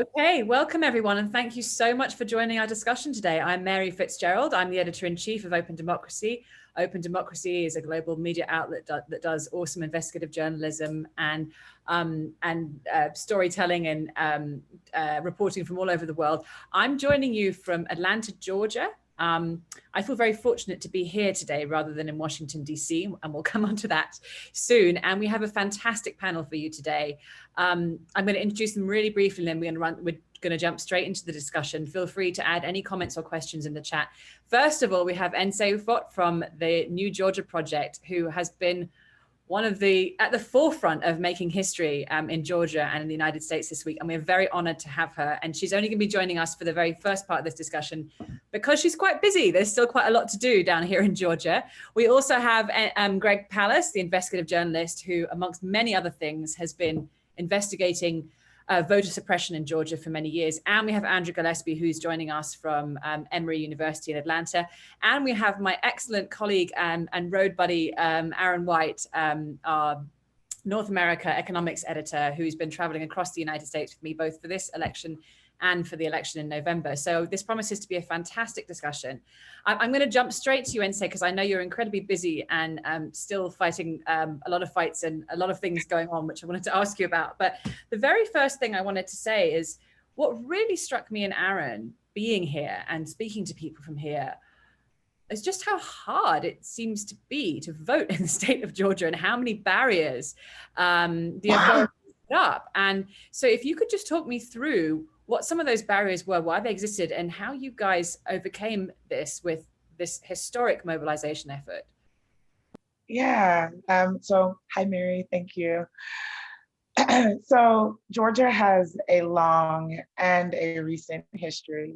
Okay, welcome everyone, and thank you so much for joining our discussion today. I'm Mary Fitzgerald. I'm the editor-in-chief of Open Democracy. Open Democracy is a global media outlet that does awesome investigative journalism and storytelling and reporting from all over the world. I'm joining you from Atlanta, Georgia. I feel very fortunate to be here today rather than in Washington, D.C., and we'll come on to that soon. And we have a fantastic panel for you today. I'm going to introduce them really briefly, and then we're going to jump straight into the discussion. Feel free to add any comments or questions in the chat. First of all, we have Ufot from the New Georgia Project, who has been at the forefront of making history in Georgia and in the United States this week. And we're very honored to have her. And she's only going to be joining us for the very first part of this discussion because she's quite busy. There's still quite a lot to do down here in Georgia. We also have Greg Palast, the investigative journalist, who, amongst many other things, has been investigating voter suppression in Georgia for many years. And we have Andra Gillespie, who's joining us from Emory University in Atlanta. And we have my excellent colleague and road buddy, Aaron White, our North America economics editor, who's been traveling across the United States with me, both for this election and for the election in November. So this promises to be a fantastic discussion. I'm going to jump straight to you, Ense, because I know you're incredibly busy and still fighting a lot of fights and a lot of things going on, which I wanted to ask you about. But the very first thing I wanted to say is what really struck me and Aaron being here and speaking to people from here is just how hard it seems to be to vote in the state of Georgia and how many barriers the authorities put up. And so if you could just talk me through what some of those barriers were, why they existed, and how you guys overcame this with this historic mobilization effort. Yeah, so hi, Mary, thank you. So Georgia has a long and a recent history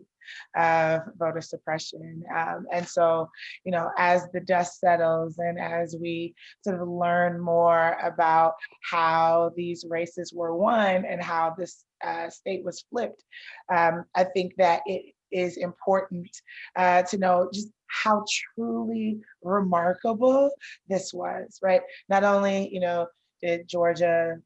of voter suppression. And so, as the dust settles and as we sort of learn more about how these races were won and how this state was flipped, I think that it is important to know just how truly remarkable this was, right? Not only, did Georgia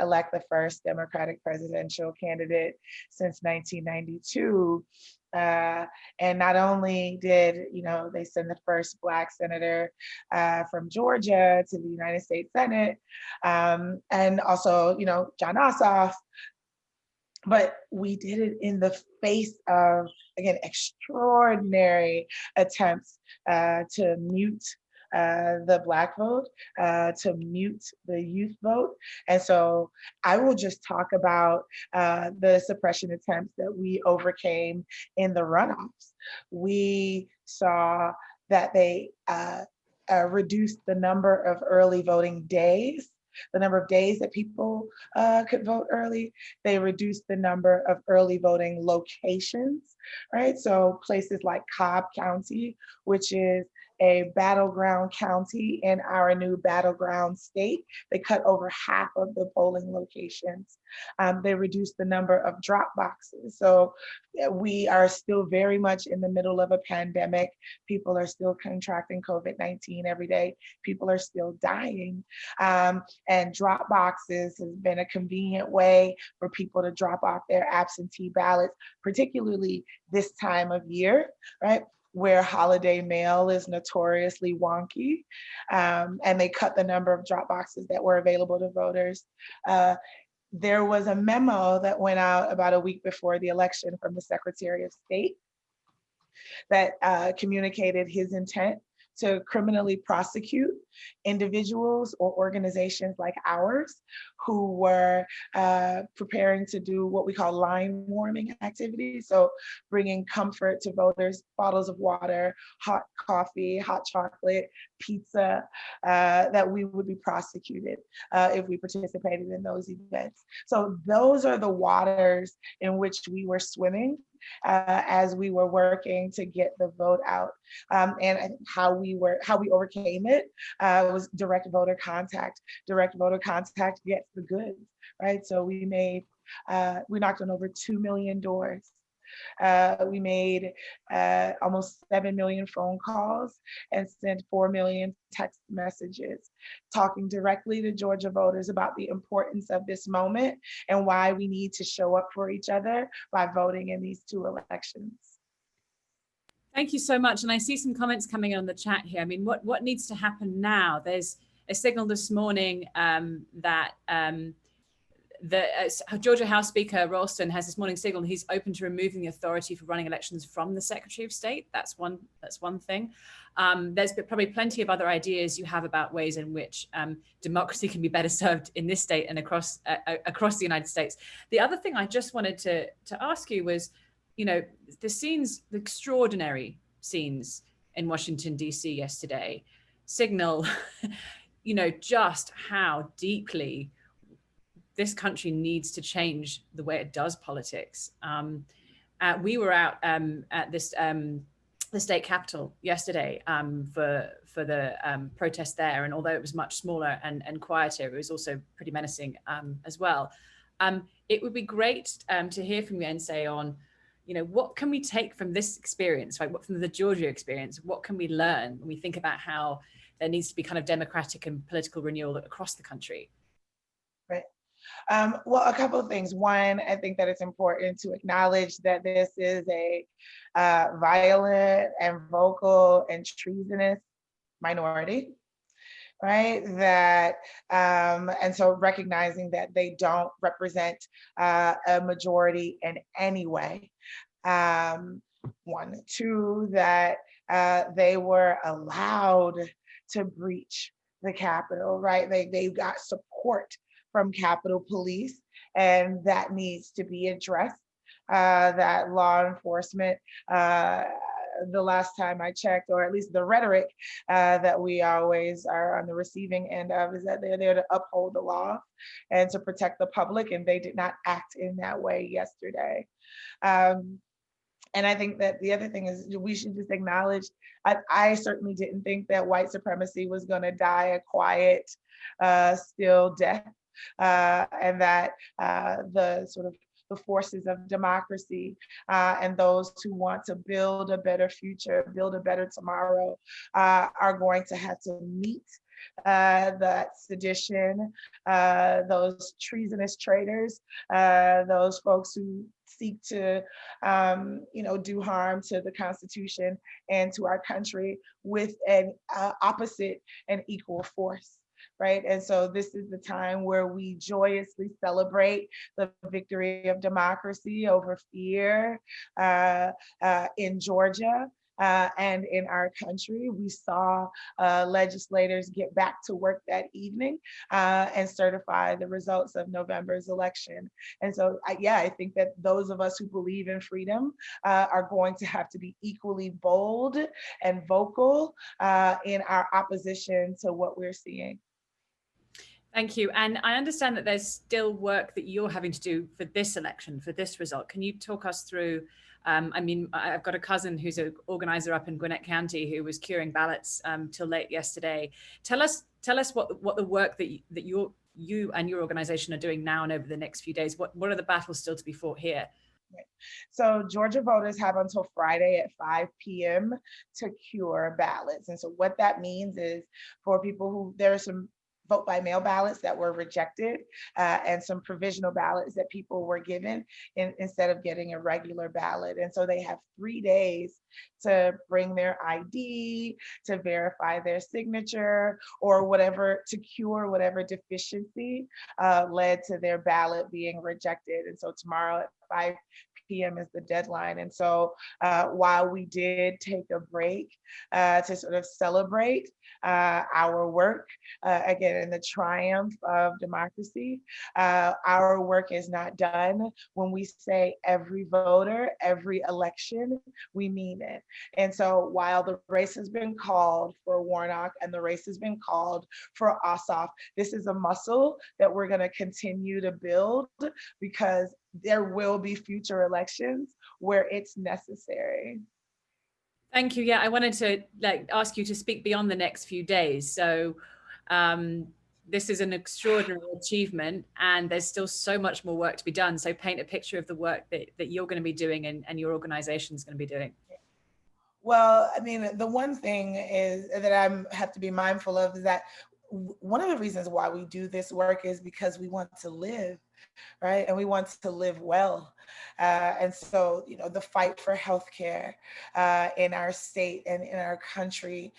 elect the first Democratic presidential candidate since 1992. And not only did, they send the first Black senator from Georgia to the United States Senate, and also, John Ossoff, but we did it in the face of, again, extraordinary attempts to mute the Black vote, to mute the youth vote. And so I will just talk about the suppression attempts that we overcame in the runoffs. We saw that they reduced the number of early voting days, the number of days that people could vote early. They reduced the number of early voting locations, right? So places like Cobb County, which is a battleground county in our new battleground state. They cut over half of the polling locations. They reduced the number of drop boxes. So we are still very much in the middle of a pandemic. People are still contracting COVID-19 every day. People are still dying. And drop boxes has been a convenient way for people to drop off their absentee ballots, particularly this time of year, right? Where holiday mail is notoriously wonky, and they cut the number of drop boxes that were available to voters. There was a memo that went out about a week before the election from the Secretary of State that communicated his intent to criminally prosecute individuals or organizations like ours who were preparing to do what we call line warming activities. So bringing comfort to voters, bottles of water, hot coffee, hot chocolate, pizza, that we would be prosecuted if we participated in those events. So those are the waters in which we were swimming as we were working to get the vote out. And how we overcame it was direct voter contact. Direct voter contact gets the goods, right? So we knocked on over 2 million doors. We made almost 7 million phone calls and sent 4 million text messages, talking directly to Georgia voters about the importance of this moment and why we need to show up for each other by voting in these 2 elections. Thank you so much. And I see some comments coming on the chat here. I mean, what needs to happen now? There's a signal this morning that the Georgia House Speaker Ralston has this morning signaled he's open to removing the authority for running elections from the Secretary of State. That's one thing. There's probably plenty of other ideas you have about ways in which democracy can be better served in this state and across the United States. The other thing I just wanted to ask you was, you know, the extraordinary scenes in Washington, D.C. yesterday signal, you know, just how deeply this country needs to change the way it does politics. We were out at this the state capitol yesterday for the protest there, and although it was much smaller and quieter, it was also pretty menacing as well. It would be great to hear from you, Nsé, on, you know, what can we take from this experience, right? What from the Georgia experience? What can we learn when we think about how there needs to be kind of democratic and political renewal across the country? Right. Well, a couple of things. One, I think that it's important to acknowledge that this is a violent and vocal and treasonous minority, right? That and so recognizing that they don't represent a majority in any way. One, two, that they were allowed to breach the Capitol, right? They got support from Capitol Police, and that needs to be addressed. That law enforcement, the last time I checked, or at least the rhetoric that we always are on the receiving end of, is that they're there to uphold the law and to protect the public, and they did not act in that way yesterday. And I think that the other thing is we should just acknowledge, I certainly didn't think that white supremacy was going to die a quiet, still death, and that the sort of the forces of democracy and those who want to build a better future, build a better tomorrow, are going to have to meet that sedition, those treasonous traitors, those folks who seek to, do harm to the Constitution and to our country with an opposite and equal force. Right. And so this is the time where we joyously celebrate the victory of democracy over fear in Georgia. And in our country, we saw legislators get back to work that evening and certify the results of November's election. And so, I think that those of us who believe in freedom are going to have to be equally bold and vocal in our opposition to what we're seeing. Thank you. And I understand that there's still work that you're having to do for this election, for this result. Can you talk us through? I've got a cousin who's an organizer up in Gwinnett County who was curing ballots till late yesterday. Tell us what the work that you and your organization are doing now and over the next few days. What are the battles still to be fought here? So Georgia voters have until Friday at 5 p.m. to cure ballots. And so what that means is for people who, there are some vote by mail ballots that were rejected and some provisional ballots that people were given instead of getting a regular ballot. And so they have 3 days to bring their ID, to verify their signature, or whatever, to cure whatever deficiency led to their ballot being rejected. And so tomorrow at 5 p.m. is the deadline. And so while we did take a break to sort of celebrate our work, again, in the triumph of democracy, our work is not done. When we say every voter, every election, we mean it. And so while the race has been called for Warnock and the race has been called for Ossoff, this is a muscle that we're going to continue to build, because there will be future elections where it's necessary. Thank you. Yeah, I wanted to ask you to speak beyond the next few days. So this is an extraordinary achievement, and there's still so much more work to be done. So paint a picture of the work that you're going to be doing and your organization is going to be doing. Well, I mean, the one thing is that I have to be mindful of is that one of the reasons why we do this work is because we want to live, right? And we want to live well. And so, the fight for healthcare in our state and in our country,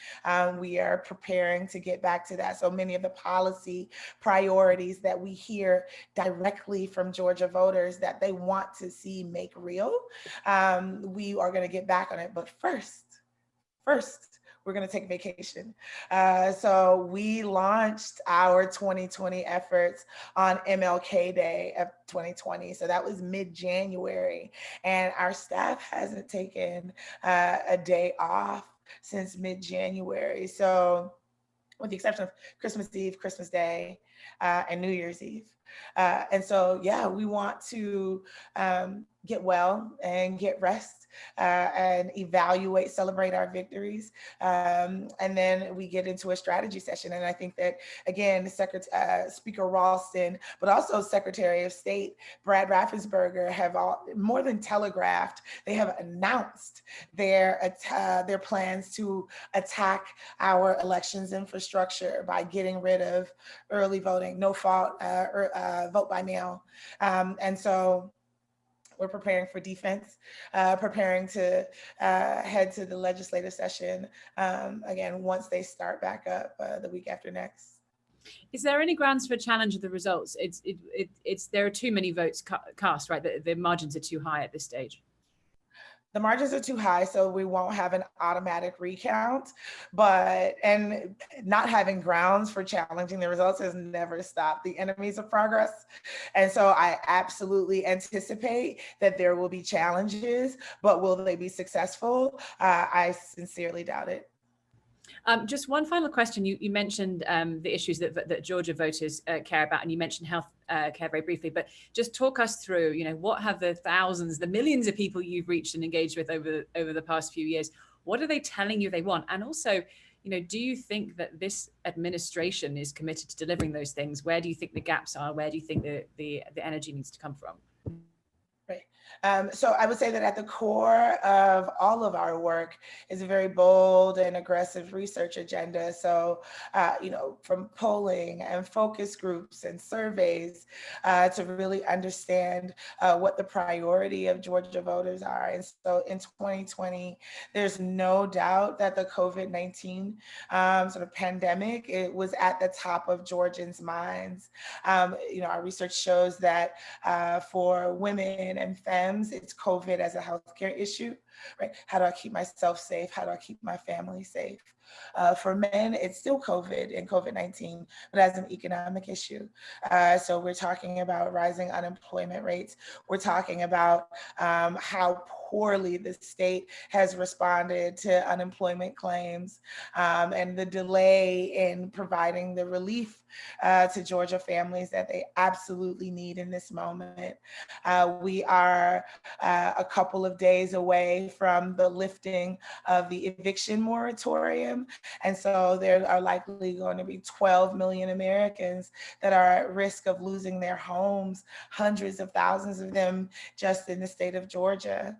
we are preparing to get back to that. So many of the policy priorities that we hear directly from Georgia voters that they want to see make real, we are going to get back on it. But first, we're going to take vacation. So we launched our 2020 efforts on MLK Day of 2020. So that was mid-January. And our staff hasn't taken a day off since mid-January. So with the exception of Christmas Eve, Christmas Day, and New Year's Eve. And so, yeah, we want to get well and get rest and evaluate, celebrate our victories. And then we get into a strategy session. And I think that, again, Speaker Ralston, but also Secretary of State Brad Raffensperger have more than telegraphed, they have announced their plans to attack our elections infrastructure by getting rid of early voting, no fault, vote by mail. And so we're preparing for defense, preparing to head to the legislative session, again, once they start back up the week after next. Is there any grounds for challenge of the results? There are too many votes cast, right? The margins are too high at this stage. The margins are too high, so we won't have an automatic recount, and not having grounds for challenging the results has never stopped the enemies of progress. And so I absolutely anticipate that there will be challenges, but will they be successful? I sincerely doubt it. Just one final question. You mentioned the issues that Georgia voters care about, and you mentioned health care very briefly, but just talk us through, what have the thousands, the millions of people you've reached and engaged with over the past few years, what are they telling you they want? And also, do you think that this administration is committed to delivering those things? Where do you think the gaps are? Where do you think the energy needs to come from? Right. So I would say that at the core of all of our work is a very bold and aggressive research agenda. So, from polling and focus groups and surveys to really understand what the priority of Georgia voters are. And so in 2020, there's no doubt that the COVID-19 sort of pandemic, it was at the top of Georgians' minds. Our research shows that for women and femmes, it's COVID as a healthcare issue, right? How do I keep myself safe? How do I keep my family safe? For men, it's still COVID and COVID-19, but as an economic issue. So we're talking about rising unemployment rates. We're talking about how poorly the state has responded to unemployment claims and the delay in providing the relief to Georgia families that they absolutely need in this moment. We are a couple of days away from the lifting of the eviction moratorium. And so there are likely going to be 12 million Americans that are at risk of losing their homes, hundreds of thousands of them just in the state of Georgia.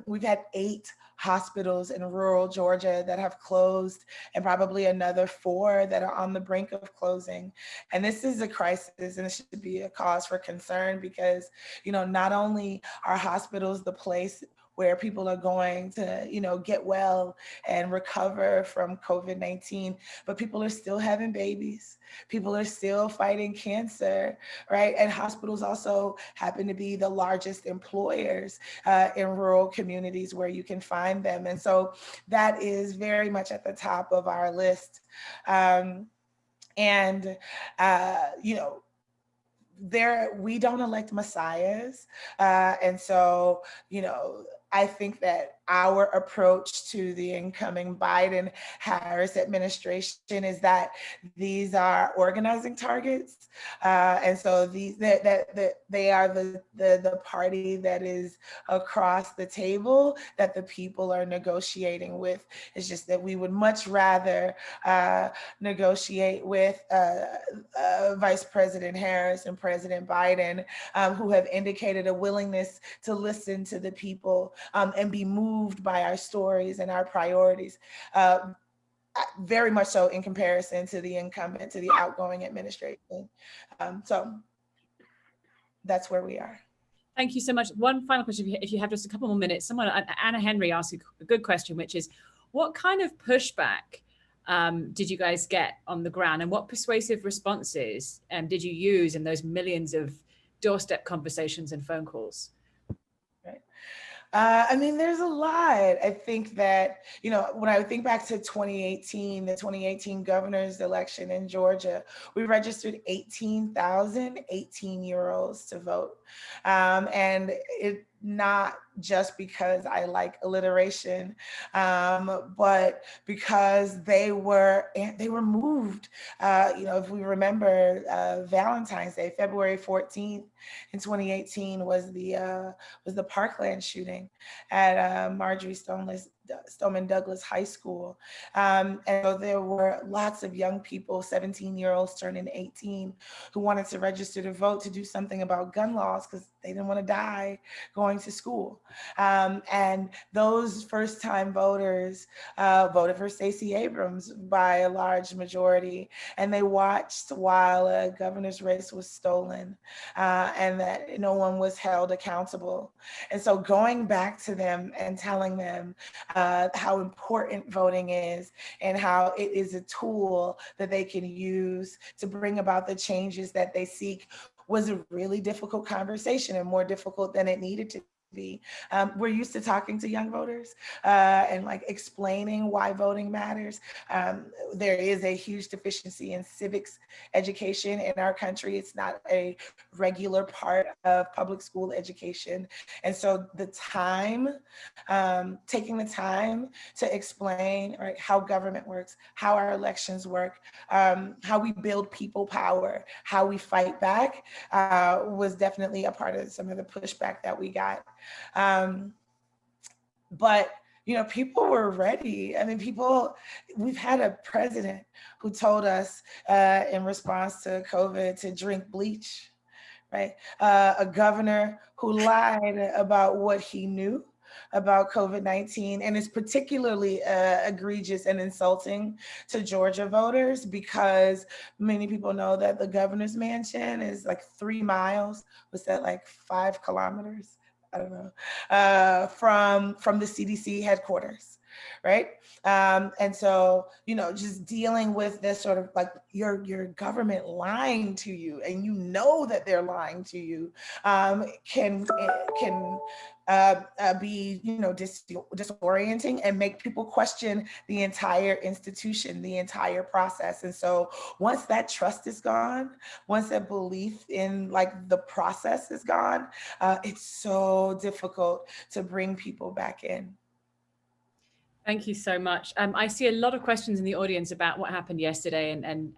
We've had 8 hospitals in rural Georgia that have closed, and probably another 4 that are on the brink of closing. And this is a crisis, and it should be a cause for concern because, not only are hospitals the place where people are going to, get well and recover from COVID-19, but people are still having babies. People are still fighting cancer, right? And hospitals also happen to be the largest employers in rural communities where you can find them. And so that is very much at the top of our list. We don't elect messiahs. And so, I think that our approach to the incoming Biden-Harris administration is that these are organizing targets, and so these they are the party that is across the table that the people are negotiating with. It's just that we would much rather negotiate with Vice President Harris and President Biden, who have indicated a willingness to listen to the people and be moved by our stories and our priorities, very much so in comparison to the incumbent, to the outgoing administration. So that's where we are. Thank you so much. One final question, if you have just a couple more minutes. Someone, Anna Henry, asked a good question, which is, what kind of pushback did you guys get on the ground, and what persuasive responses did you use in those millions of doorstep conversations and phone calls? Right. I mean, there's a lot. I think that, when I think back to 2018, the 2018 governor's election in Georgia, we registered 18,000 18-year-olds to vote. And it not just because I like alliteration, but because they were moved. If we remember Valentine's Day, February 14th in 2018 was the Parkland shooting at Marjorie Stoneman Douglas High School. And so there were lots of young people, 17-year-olds turning 18, who wanted to register to vote to do something about gun laws because they didn't want to die going to school. And those first-time voters voted for Stacey Abrams by a large majority, and they watched while a governor's race was stolen, and that no one was held accountable. And so going back to them and telling them how important voting is and how it is a tool that they can use to bring about the changes that they seek was a really difficult conversation, and more difficult than it needed to be. We're used to talking to young voters and explaining why voting matters. There is a huge deficiency in civics education in our country. It's not a regular part of public school education. And so the time, taking the time to explain how government works, how our elections work, how we build people power, how we fight back, was definitely a part of some of the pushback that we got. But people were ready. I mean, we've had a president who told us in response to COVID to drink bleach, right? A governor who lied about what he knew about COVID-19, and it's particularly egregious and insulting to Georgia voters because many people know that the governor's mansion is 3 miles. Was that 5 kilometers? I don't know, from the CDC headquarters, right? And so, just dealing with this sort of your government lying to you, and that they're lying to you, can be disorienting and make people question the entire institution, the entire process. And so once that trust is gone, once that belief in the process is gone, it's so difficult to bring people back in. Thank you so much. I see a lot of questions in the audience about what happened yesterday and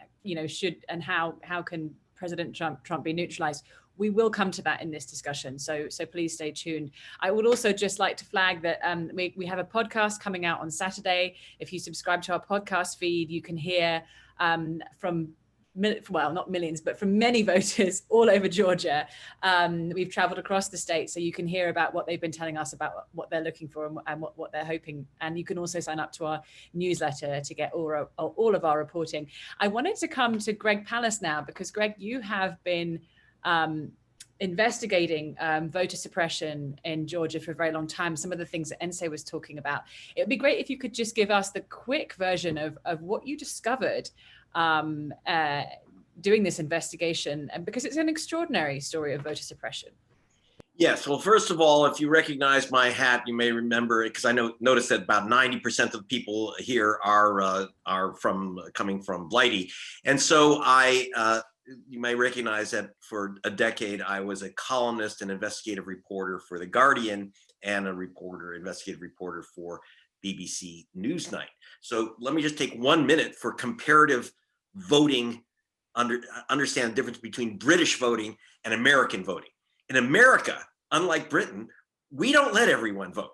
how can President Trump be neutralized. We will come to that in this discussion, so please stay tuned. I would also just like to flag that we have a podcast coming out on Saturday. If you subscribe to our podcast feed, you can hear from not millions, but from many voters all over Georgia. We've traveled across the state, so you can hear about what they've been telling us about what they're looking for and what they're hoping. And you can also sign up to our newsletter to get all of our reporting. I wanted to come to Greg Palast now, because Greg, you have been investigating voter suppression in Georgia for a very long time. Some of the things that Ense was talking about. It would be great if you could just give us the quick version of what you discovered doing this investigation, and because it's an extraordinary story of voter suppression. Yes. Well, first of all, if you recognize my hat, you may remember it because I noticed that about 90% of the people here are coming from Blighty, and so I you may recognize that for a decade, I was a columnist and investigative reporter for The Guardian and investigative reporter for BBC Newsnight. So let me just take 1 minute for comparative voting, understand the difference between British voting and American voting. In America, unlike Britain, we don't let everyone vote.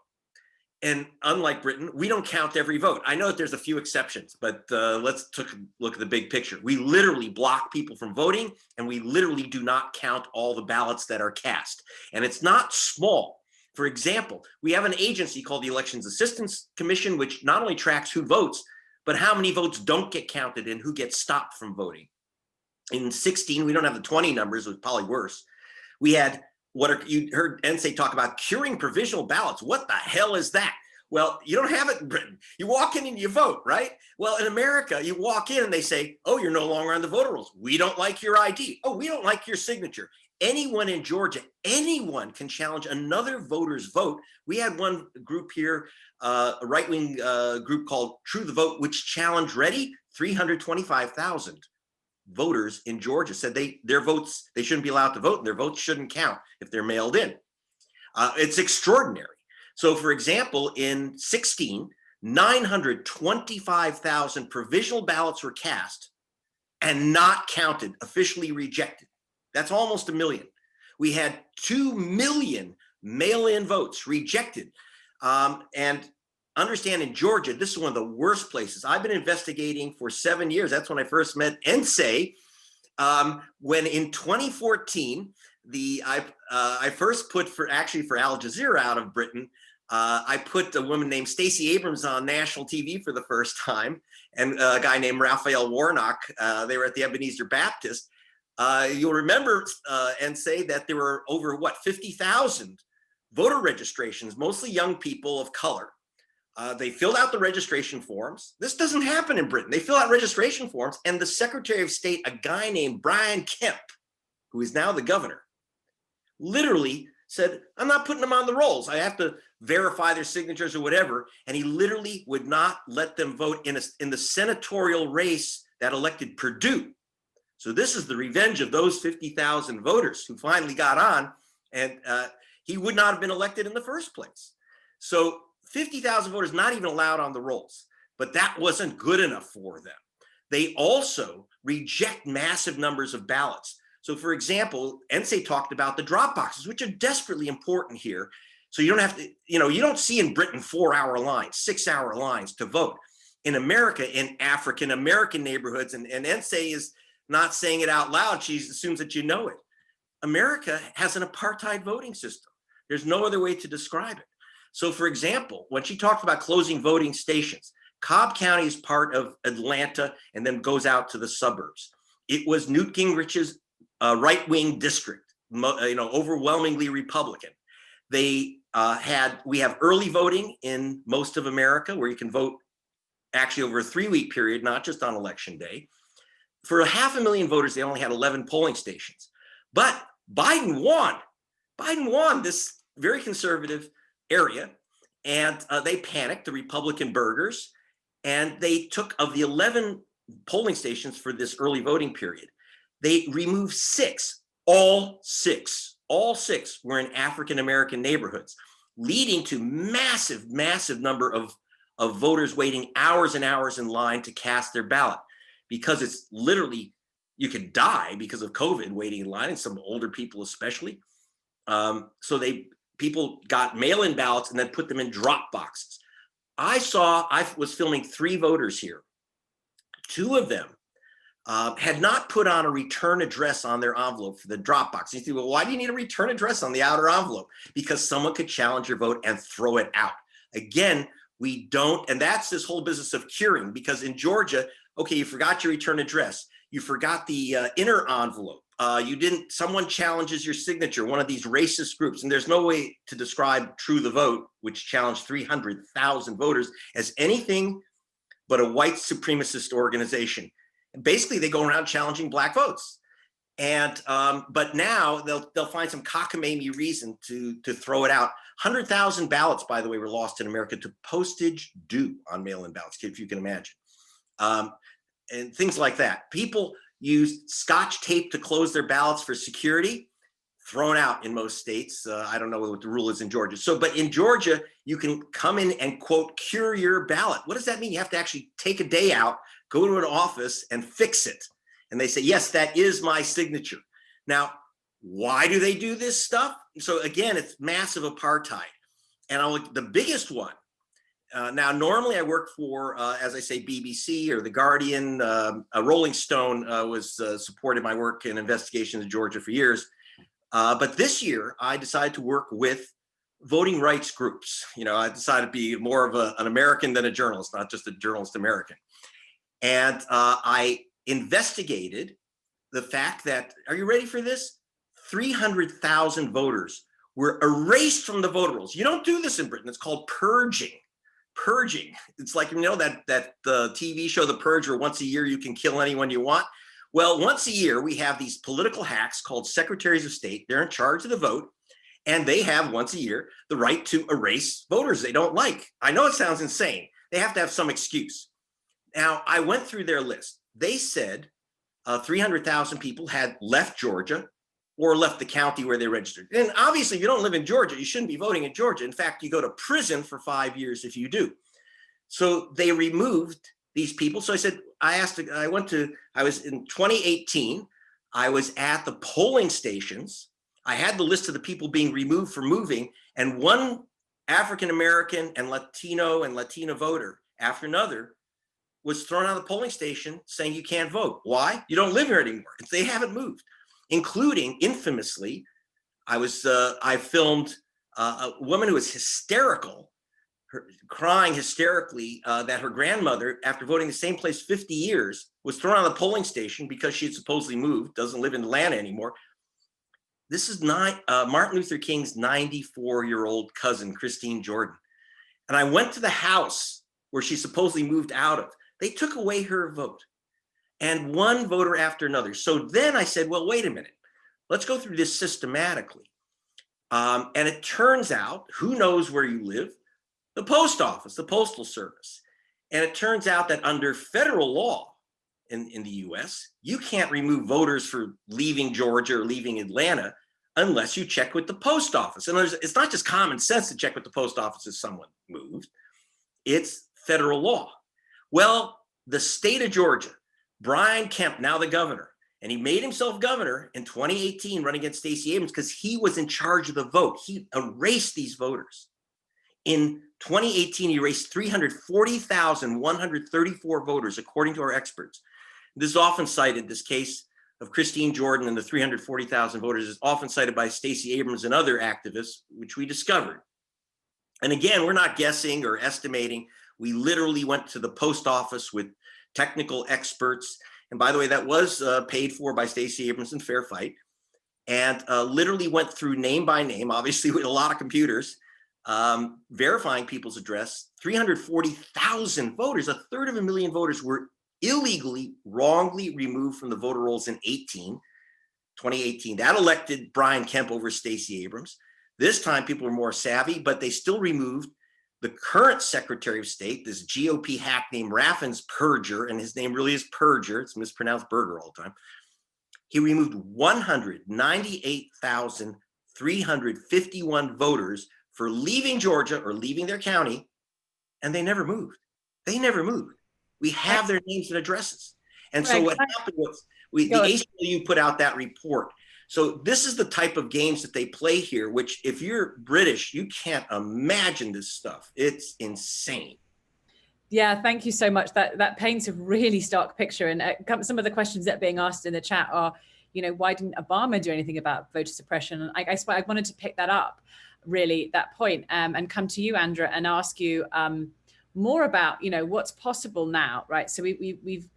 And unlike Britain, we don't count every vote. I know that there's a few exceptions, but let's take a look at the big picture. We literally block people from voting, and we literally do not count all the ballots that are cast. And it's not small. For example, we have an agency called the Elections Assistance Commission, which not only tracks who votes, but how many votes don't get counted and who gets stopped from voting. In 16, we don't have the 20 numbers, it was probably worse. We had you heard NSA talk about curing provisional ballots. What the hell is that? Well, you don't have it in Britain. You walk in and you vote, right? Well, in America, you walk in and they say, oh, you're no longer on the voter rolls. We don't like your ID. Oh, we don't like your signature. Anyone in Georgia, anyone can challenge another voter's vote. We had one group here, a right-wing group called True the Vote, which challenged, ready, 325,000 voters in Georgia said their votes, they shouldn't be allowed to vote and their votes shouldn't count if they're mailed in. It's extraordinary. So for example, in 16, 925,000 provisional ballots were cast and not counted, officially rejected. That's almost 1 million. We had 2 million mail-in votes rejected. And understand in Georgia, this is one of the worst places. I've been investigating for 7 years. That's when I first met NSA. When in 2014, I first put for Al Jazeera out of Britain, I put a woman named Stacey Abrams on national TV for the first time, and a guy named Raphael Warnock. They were at the Ebenezer Baptist. You'll remember NSA that there were over 50,000 voter registrations, mostly young people of color. They filled out the registration forms. This doesn't happen in Britain. They fill out registration forms, and the Secretary of State, a guy named Brian Kemp, who is now the governor, literally said, I'm not putting them on the rolls. I have to verify their signatures or whatever. And he literally would not let them vote in the senatorial race that elected Perdue. So this is the revenge of those 50,000 voters who finally got on, and he would not have been elected in the first place. So 50,000 voters not even allowed on the rolls, but that wasn't good enough for them. They also reject massive numbers of ballots. So for example, NSA talked about the drop boxes, which are desperately important here. So you don't have to, you don't see in Britain 4-hour lines, 6-hour lines to vote. In America, in African American neighborhoods, and NSA is not saying it out loud, she assumes that you know it. America has an apartheid voting system. There's no other way to describe it. So for example, when she talked about closing voting stations, Cobb County is part of Atlanta and then goes out to the suburbs. It was Newt Gingrich's right-wing district, overwhelmingly Republican. We have early voting in most of America, where you can vote actually over a 3-week period, not just on election day. For 500,000 voters, they only had 11 polling stations. But Biden won. Biden won this very conservative area, and they panicked, the Republican burghers, and they took, of the 11 polling stations for this early voting period, they removed 6. All six were in African-American neighborhoods, leading to massive number of voters waiting hours and hours in line to cast their ballot, because it's literally, you could die because of COVID waiting in line, and some older people especially. So people got mail-in ballots and then put them in drop boxes. I was filming 3 voters here. 2 of them had not put on a return address on their envelope for the drop box. You think, well, why do you need a return address on the outer envelope? Because someone could challenge your vote and throw it out. Again, we don't, and that's this whole business of curing, because in Georgia, okay, you forgot your return address. You forgot the inner envelope. Someone challenges your signature, one of these racist groups, and there's no way to describe True the Vote, which challenged 300,000 voters, as anything but a white supremacist organization. And basically, they go around challenging Black votes. And but now they'll find some cockamamie reason to throw it out. 100,000 ballots, by the way, were lost in America to postage due on mail-in ballots, if you can imagine, and things like that. People used Scotch tape to close their ballots for security. Thrown out in most states. I don't know what the rule is in Georgia. So, but in Georgia, you can come in and quote, cure your ballot. What does that mean? You have to actually take a day out, go to an office and fix it. And they say, yes, that is my signature. Now, why do they do this stuff? So again, it's massive apartheid. And the biggest one, now normally I work for, as I say, BBC or The Guardian. Rolling Stone was supported my work in investigations in Georgia for years. But this year, I decided to work with voting rights groups. You know, I decided to be more of an American than a journalist, not just a journalist American. And I investigated the fact that, are you ready for this? 300,000 voters were erased from the voter rolls. You don't do this in Britain. It's called purging. Purging. It's like, you know, that the TV show, The Purge, where once a year you can kill anyone you want. Well, once a year, we have these political hacks called secretaries of state. They're in charge of the vote, and they have once a year the right to erase voters they don't like. I know it sounds insane. They have to have some excuse. Now, I went through their list. They said 300,000 people had left Georgia or left the county where they registered. And obviously, if you don't live in Georgia, you shouldn't be voting in Georgia. In fact, you go to prison for 5 years if you do. So they removed these people. So I said, I was in 2018, I was at the polling stations. I had the list of the people being removed for moving, and one African-American and Latina voter after another was thrown out of the polling station saying you can't vote. Why? You don't live here anymore. They haven't moved, including infamously, I filmed a woman who was hysterical, crying hysterically that her grandmother, after voting the same place 50 years, was thrown out of the polling station because she had supposedly moved, doesn't live in Atlanta anymore. This is Martin Luther King's 94-year-old cousin, Christine Jordan. And I went to the house where she supposedly moved out of. They took away her vote, and one voter after another. So then I said, well, wait a minute. Let's go through this systematically. And it turns out, who knows where you live? The post office, the postal service. And it turns out that under federal law in the US, you can't remove voters for leaving Georgia or leaving Atlanta unless you check with the post office. And it's not just common sense to check with the post office if someone moved. It's federal law. Well, the state of Georgia, Brian Kemp, now the governor, and he made himself governor in 2018 running against Stacey Abrams because he was in charge of the vote. He erased these voters. In 2018, he erased 340,134 voters, according to our experts. This is often cited, this case of Christine Jordan and the 340,000 voters is often cited by Stacey Abrams and other activists, which we discovered. And again, we're not guessing or estimating. We literally went to the post office with technical experts. And by the way, that was paid for by Stacey Abrams in Fair Fight, and literally went through name by name, obviously with a lot of computers, verifying people's address. 340,000 voters, 1/3 voters were illegally, wrongly removed from the voter rolls in 2018. That elected Brian Kemp over Stacey Abrams. This time people were more savvy, but they still removed the current Secretary of State, this GOP hack named Raffin's Perger, and his name really is Perger, it's mispronounced Burger all the time. He removed 198,351 voters for leaving Georgia or leaving their county, and they never moved. They never moved. We have their names and addresses. And so what happened was, the ACLU put out that report. So this is the type of games that they play here, which if you're British, you can't imagine this stuff. It's insane. Yeah, thank you so much. That paints a really stark picture. And some of the questions that are being asked in the chat are, why didn't Obama do anything about voter suppression? And I wanted to pick that up, really, that point, and come to you, Andra, and ask you more about, what's possible now, right? So we've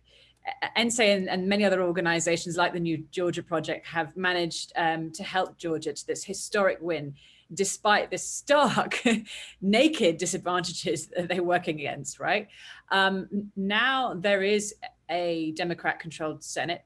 NSA and many other organizations like the New Georgia Project have managed to help Georgia to this historic win, despite the stark, naked disadvantages that they're working against, right? Now there is a Democrat-controlled Senate,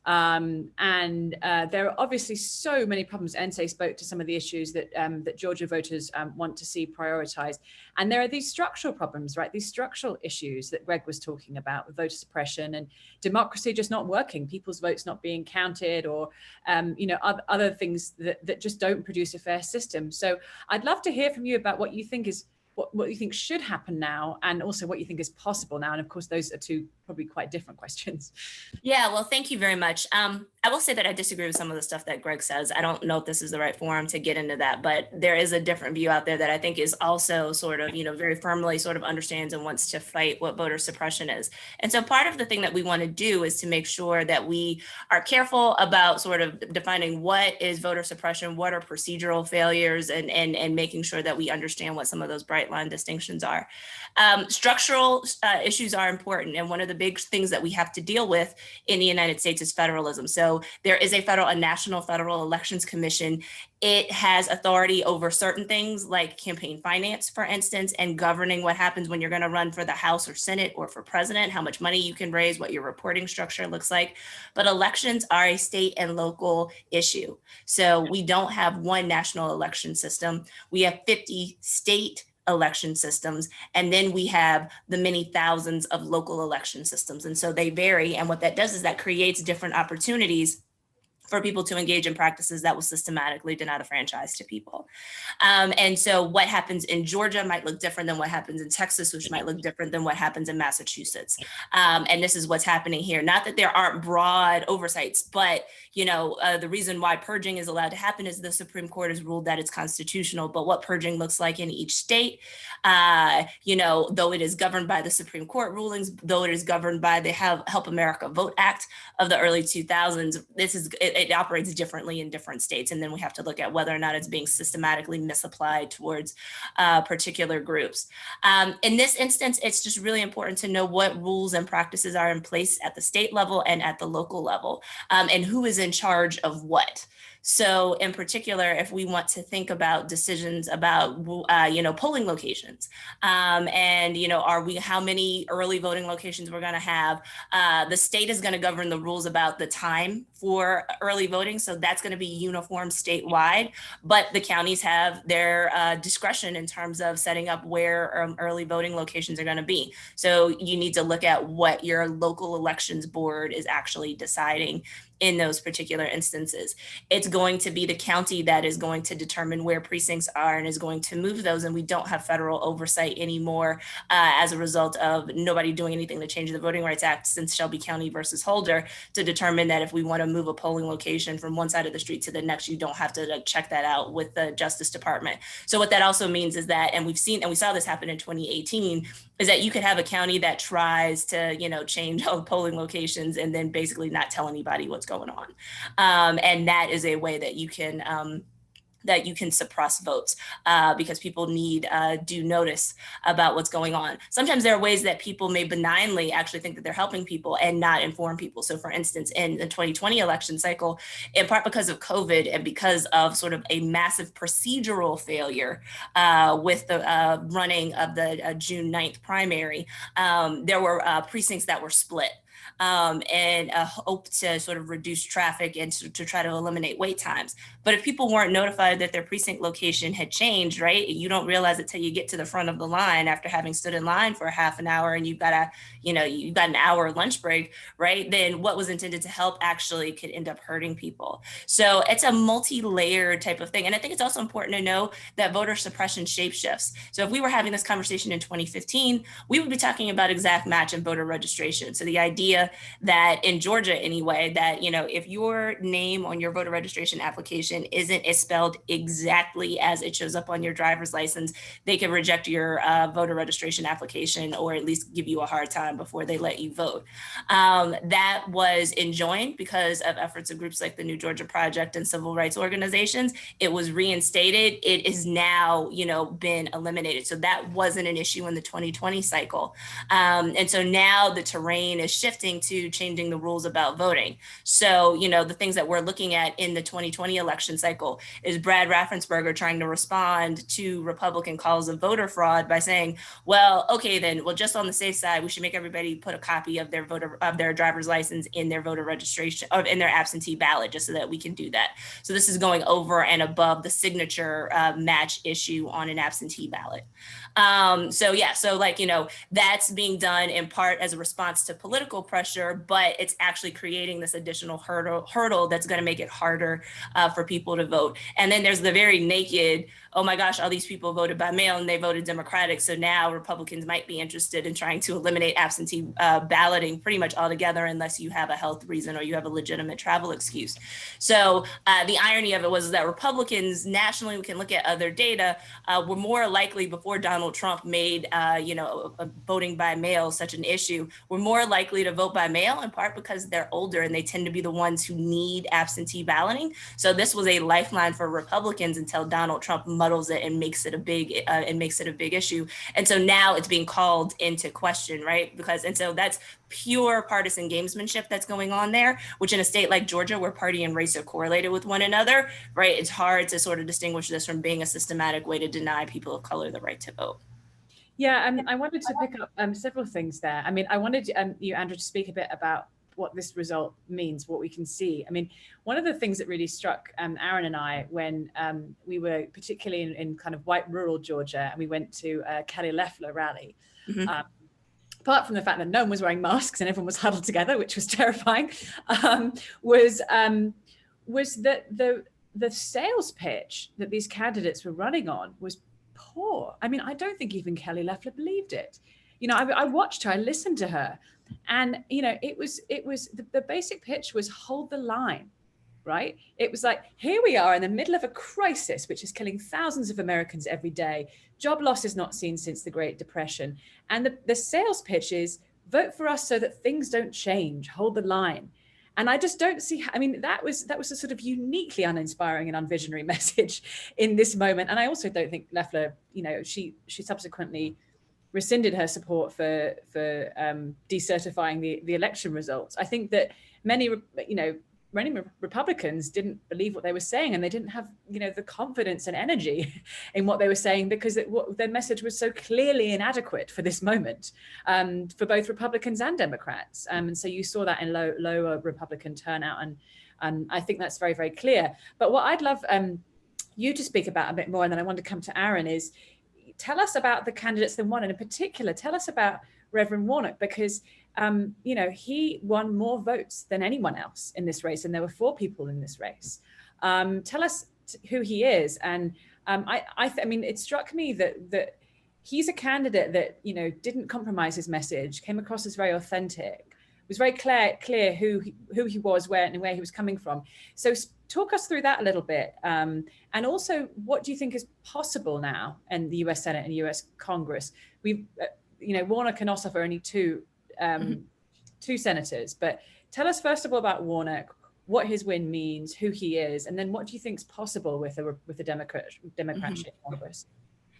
There are obviously so many problems. NSA spoke to some of the issues that that Georgia voters want to see prioritized. And there are these structural problems, right? These structural issues that Greg was talking about with voter suppression and democracy just not working, people's votes not being counted, or other things that just don't produce a fair system. So I'd love to hear from you about what you think is what you think should happen now, and also what you think is possible now. And of course, those are two probably quite different questions. Yeah, well, thank you very much. I will say that I disagree with some of the stuff that Greg says. I don't know if this is the right forum to get into that, but there is a different view out there that I think is also sort of, very firmly sort of understands and wants to fight what voter suppression is. And so part of the thing that we want to do is to make sure that we are careful about sort of defining what is voter suppression, what are procedural failures, and making sure that we understand what some of those bright line distinctions are. Structural issues are important. And one of the big things that we have to deal with in the United States is federalism. So there is a national federal elections commission. It has authority over certain things like campaign finance, for instance, and governing what happens when you're going to run for the House or Senate or for president, how much money you can raise, what your reporting structure looks like. But elections are a state and local issue. So we don't have one national election system. We have 50 state election systems, and then we have the many thousands of local election systems. And so they vary. And what that does is that creates different opportunities for people to engage in practices that will systematically deny the franchise to people. And so what happens in Georgia might look different than what happens in Texas, which might look different than what happens in Massachusetts. And this is what's happening here. Not that there aren't broad oversights, but the reason why purging is allowed to happen is the Supreme Court has ruled that it's constitutional. But what purging looks like in each state, though it is governed by the Supreme Court rulings, though it is governed by the Help America Vote Act of the early 2000s, it operates differently in different states. And then we have to look at whether or not it's being systematically misapplied towards particular groups. In this instance, it's just really important to know what rules and practices are in place at the state level and at the local level, and who is in charge of what. So in particular, if we want to think about decisions about, polling locations, and, how many early voting locations we're going to have, the state is going to govern the rules about the time for early voting. So that's going to be uniform statewide, but the counties have their discretion in terms of setting up where early voting locations are going to be. So you need to look at what your local elections board is actually deciding in those particular instances. It's going to be the county that is going to determine where precincts are and is going to move those. And we don't have federal oversight anymore as a result of nobody doing anything to change the Voting Rights Act since Shelby County versus Holder to determine that if we want to move a polling location from one side of the street to the next, you don't have to check that out with the Justice Department. So what that also means is that, and we saw this happen in 2018, is that you could have a county that tries to, change all the polling locations and then basically not tell anybody what's going on. And that is a way that you can suppress votes because people need due notice about what's going on. Sometimes there are ways that people may benignly actually think that they're helping people and not inform people. So for instance, in the 2020 election cycle, in part because of COVID and because of sort of a massive procedural failure with the running of the June 9th primary, there were precincts that were split. And a hope to sort of reduce traffic and to try to eliminate wait times. But if people weren't notified that their precinct location had changed, right, you don't realize it till you get to the front of the line after having stood in line for a half an hour and you've got an hour lunch break, right? Then what was intended to help actually could end up hurting people. So it's a multi-layered type of thing. And I think it's also important to know that voter suppression shapeshifts. So if we were having this conversation in 2015, we would be talking about exact match and voter registration. So the idea that in Georgia anyway, that, if your name on your voter registration application isn't spelled exactly as it shows up on your driver's license, they can reject your voter registration application or at least give you a hard time before they let you vote. That was enjoined because of efforts of groups like the New Georgia Project and civil rights organizations. It was reinstated. It is now, been eliminated. So that wasn't an issue in the 2020 cycle. And so now the terrain is shifting shifting to changing the rules about voting. So, the things that we're looking at in the 2020 election cycle is Brad Raffensperger trying to respond to Republican calls of voter fraud by saying, well, okay, then, just on the safe side, we should make everybody put a copy of their driver's license in their voter registration or in their absentee ballot, just so that we can do that. So this is going over and above the signature match issue on an absentee ballot. That's being done in part as a response to political pressure, but it's actually creating this additional hurdle that's going to make it harder for people to vote. And then there's the very naked, oh my gosh, all these people voted by mail and they voted Democratic. So now Republicans might be interested in trying to eliminate absentee balloting pretty much altogether, unless you have a health reason or you have a legitimate travel excuse. So the irony of it was that Republicans nationally, we can look at other data, were more likely before Donald Trump made, voting by mail such an issue, were more likely to vote by mail, in part because they're older and they tend to be the ones who need absentee balloting. So this was a lifeline for Republicans until Donald Trump muddles it and makes it a big issue. And so now it's being called into question, right? And so that's pure partisan gamesmanship that's going on there, which in a state like Georgia, where party and race are correlated with one another, right? It's hard to sort of distinguish this from being a systematic way to deny people of color the right to vote. Yeah, I wanted to pick up several things there. I mean, I wanted you, Andra, to speak a bit about what this result means, what we can see. I mean, one of the things that really struck Aaron and I when we were particularly in kind of white rural Georgia, and we went to a Kelly Loeffler rally, apart from the fact that no one was wearing masks and everyone was huddled together, which was terrifying, was that the sales pitch that these candidates were running on was poor. I mean, I don't think even Kelly Loeffler believed it. I watched her, I listened to her, and it was the basic pitch was hold the line, right? It was like, here we are in the middle of a crisis which is killing thousands of Americans every day. Job loss is not seen since the Great Depression, and the sales pitch is vote for us so that things don't change. Hold the line. And I just don't see, I mean, that was a sort of uniquely uninspiring and unvisionary message in this moment. And I also don't think Loeffler, she subsequently rescinded her support for decertifying the election results. I think that many Republicans didn't believe what they were saying, and they didn't have, the confidence and energy in what they were saying, because their message was so clearly inadequate for this moment, for both Republicans and Democrats. And so you saw that in lower Republican turnout, and I think that's very, very clear. But what I'd love you to speak about a bit more, and then I want to come to Aaron, is tell us about the candidates that won, and in particular, tell us about Reverend Warnock, because he won more votes than anyone else in this race, and there were 4 people in this race. Tell us who he is, and I mean, it struck me that he's a candidate that didn't compromise his message, came across as very authentic, was very clear who he was, where he was coming from. So talk us through that a little bit, and also what do you think is possible now in the U.S. Senate and U.S. Congress? We've Warnock and Ossoff are only two senators, but tell us first of all about Warnock, what his win means, who he is, and then what do you think is possible with the Democrats in Congress?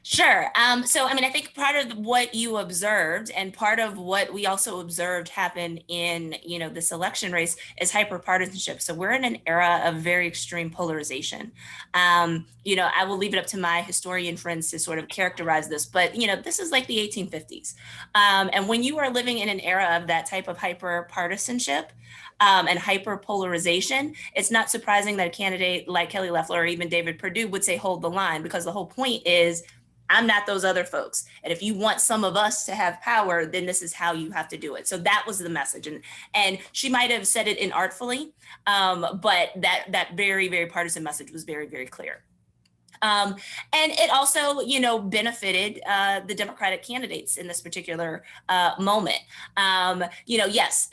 Sure. So, I mean, I think part of what you observed and part of what we also observed happen in, this election race is hyperpartisanship. So we're in an era of very extreme polarization. I will leave it up to my historian friends to sort of characterize this, but, this is like the 1850s. And when you are living in an era of that type of hyperpartisanship, and hyperpolarization, it's not surprising that a candidate like Kelly Loeffler or even David Perdue would say, hold the line, because the whole point is, I'm not those other folks. And if you want some of us to have power, then this is how you have to do it. So that was the message. And she might have said it inartfully, but that very, very partisan message was very, very clear. And it also, benefited the Democratic candidates in this particular moment. Yes,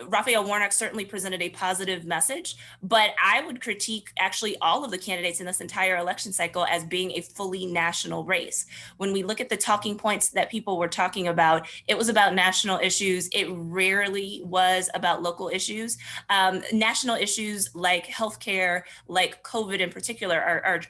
Raphael Warnock certainly presented a positive message, but I would critique actually all of the candidates in this entire election cycle as being a fully national race. When we look at the talking points that people were talking about, it was about national issues. It rarely was about local issues. National issues like healthcare, like COVID in particular,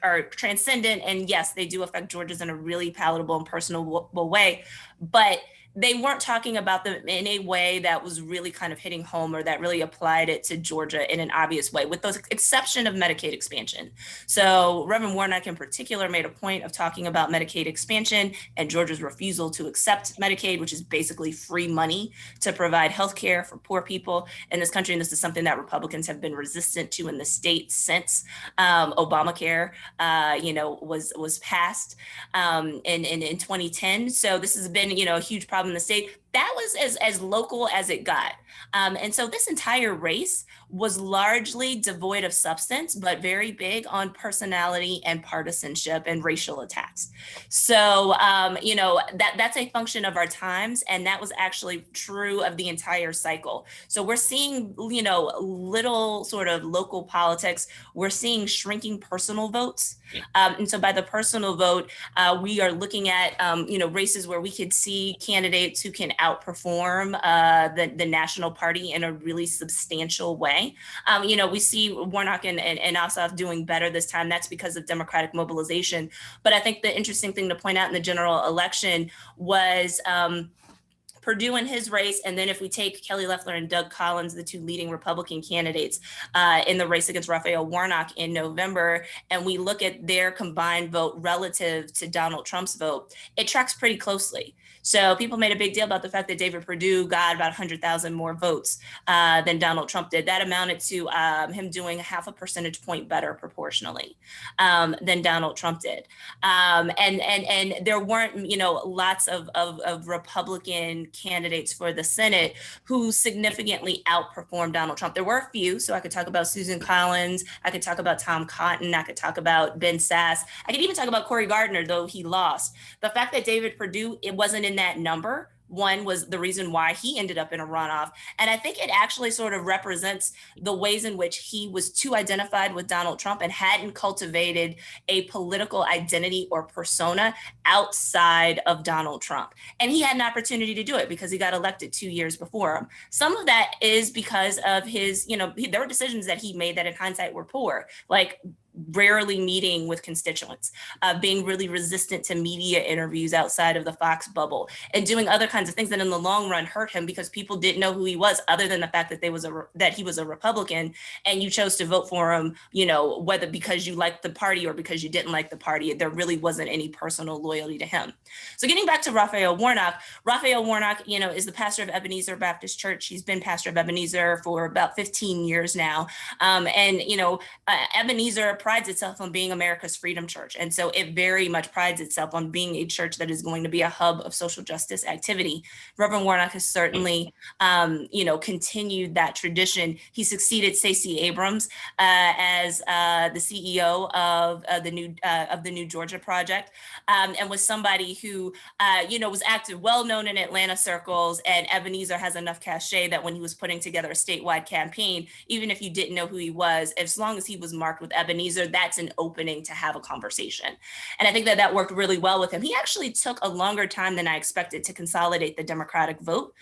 are transcendent, and yes, they do affect Georgians in a really palatable and personal way, but they weren't talking about them in a way that was really kind of hitting home or that really applied it to Georgia in an obvious way, with the exception of Medicaid expansion. So Reverend Warnock in particular made a point of talking about Medicaid expansion and Georgia's refusal to accept Medicaid, which is basically free money to provide healthcare for poor people in this country. And this is something that Republicans have been resistant to in the state since Obamacare, was passed in 2010. So this has been, a huge problem in the state. That was as local as it got. And so this entire race was largely devoid of substance, but very big on personality and partisanship and racial attacks. So, that's a function of our times. And that was actually true of the entire cycle. So we're seeing, little sort of local politics. We're seeing shrinking personal votes. And so by the personal vote, we are looking at, races where we could see candidates who can outperform the national party in a really substantial way. We see Warnock and Ossoff doing better this time. That's because of Democratic mobilization. But I think the interesting thing to point out in the general election was Perdue in his race, and then if we take Kelly Loeffler and Doug Collins, the two leading Republican candidates in the race against Raphael Warnock in November, and we look at their combined vote relative to Donald Trump's vote, it tracks pretty closely. So people made a big deal about the fact that David Perdue got about 100,000 more votes than Donald Trump did. That amounted to him doing 0.5 percentage point better proportionally than Donald Trump did. And there weren't, lots of Republican candidates for the Senate who significantly outperformed Donald Trump. There were a few, so I could talk about Susan Collins, I could talk about Tom Cotton, I could talk about Ben Sasse, I could even talk about Cory Gardner, though he lost. The fact that David Perdue, it wasn't in that number, one was the reason why he ended up in a runoff. And I think it actually sort of represents the ways in which he was too identified with Donald Trump and hadn't cultivated a political identity or persona outside of Donald Trump. And he had an opportunity to do it because he got elected 2 years before him. Some of that is because of his, there were decisions that he made that in hindsight were poor, like rarely meeting with constituents, being really resistant to media interviews outside of the Fox bubble, and doing other kinds of things that in the long run hurt him because people didn't know who he was, other than the fact that that he was a Republican, and you chose to vote for him, whether because you liked the party or because you didn't like the party. There really wasn't any personal loyalty to him. So getting back to Raphael Warnock, is the pastor of Ebenezer Baptist Church. He's been pastor of Ebenezer for about 15 years now. Ebenezer prides itself on being America's freedom church. And so it very much prides itself on being a church that is going to be a hub of social justice activity. Reverend Warnock has certainly, continued that tradition. He succeeded Stacey Abrams as the CEO of the New Georgia Project, and was somebody who, was active, well known in Atlanta circles. And Ebenezer has enough cachet that when he was putting together a statewide campaign, even if you didn't know who he was, as long as he was marked with Ebenezer, that's an opening to have a conversation. And I think that worked really well with him. He actually took a longer time than I expected to consolidate the Democratic vote.